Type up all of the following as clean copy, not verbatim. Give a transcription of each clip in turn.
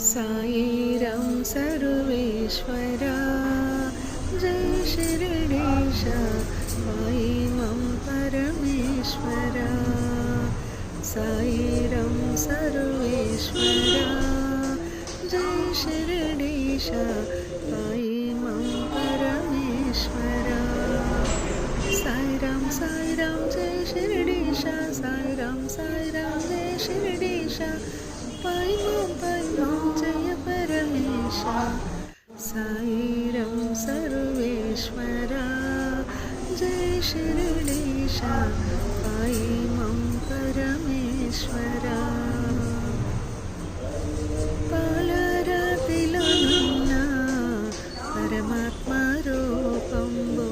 साईराम सर्वेश्वरा जय शिरडीश पाहि मम परमेश्वरा साईराम सर्वेश्वरा जय शिरडीश पाहि मम परमेश्वरा साईराम साईराम जय शिरडीश साईराम साईराम जय शिरडीश पाहि मम जय परमेश साईराम सर्वेश्वरा जय शिरडीश पाहि मम परमेश्वरा పాలరాతిలో నున్న పరమాత్మ రూపంబు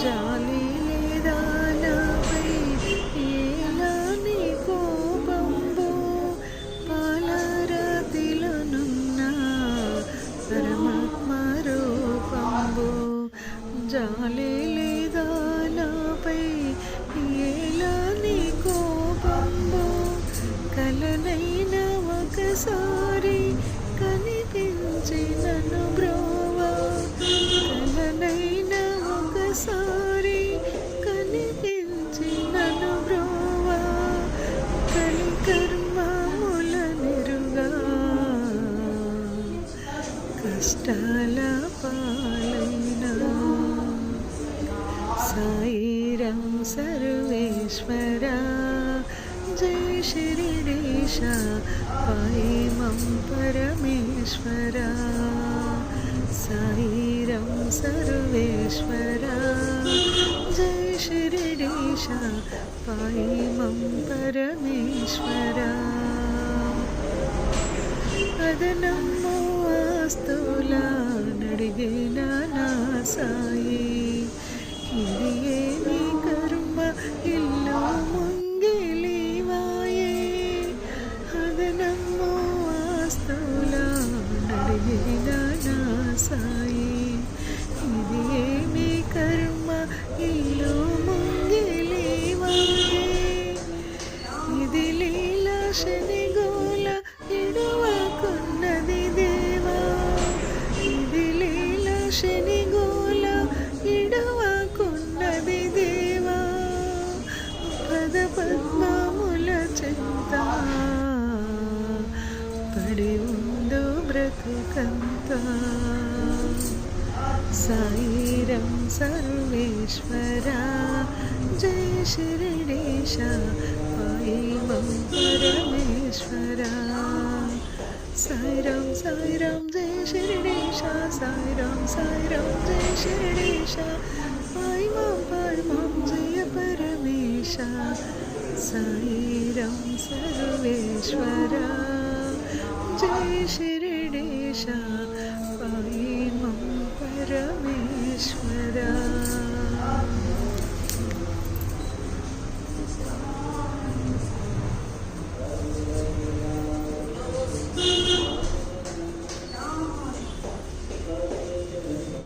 జాలి లేదా నాపై ఎలా నీ కోపంబు పాలరాతిలో నున్న పరమాత్మ రూపంబు జాలి లేదా నాపై ఎలా నీ కోపంబు కలనైనా ఒకసారి కనిపించి నన్ను బ్రోవా కలనైనా ఒకసారి కనిపించి నన్ను బ్రోవా కలి కర్మముల నిరుగా కష్టాల పాలైనా సాయిరాం సర్వేశ్వరా जय शिरडीश पाहि मम परमेश्वरा साईराम सर्वेश्वरा जय शिरडीश पाहि मम परमेश्वरा अदनम्मो आस्तुला नडिगेन ना साई इदिये नी कर्म इल्लो సాయి ఇది ఏమి కర్మ ఇల్లు ముంగిలివాయే ఇది లీల శనిగోల ఇడువకున్నది దేవా ఇది లీల శనిగోల ఇడువకున్నది దేవా పద పద్మముల చెంత పడి ఉందో బ్రతుకంతా साईराम सर्वेश्वरा जय शिरडीश पाहि मम परमेश्वरा साईराम साईराम जय शिरडीश साईराम साईराम जय शिरडीश पाहि मम जय परमेश साईराम सर्वेश्वरा जय श्री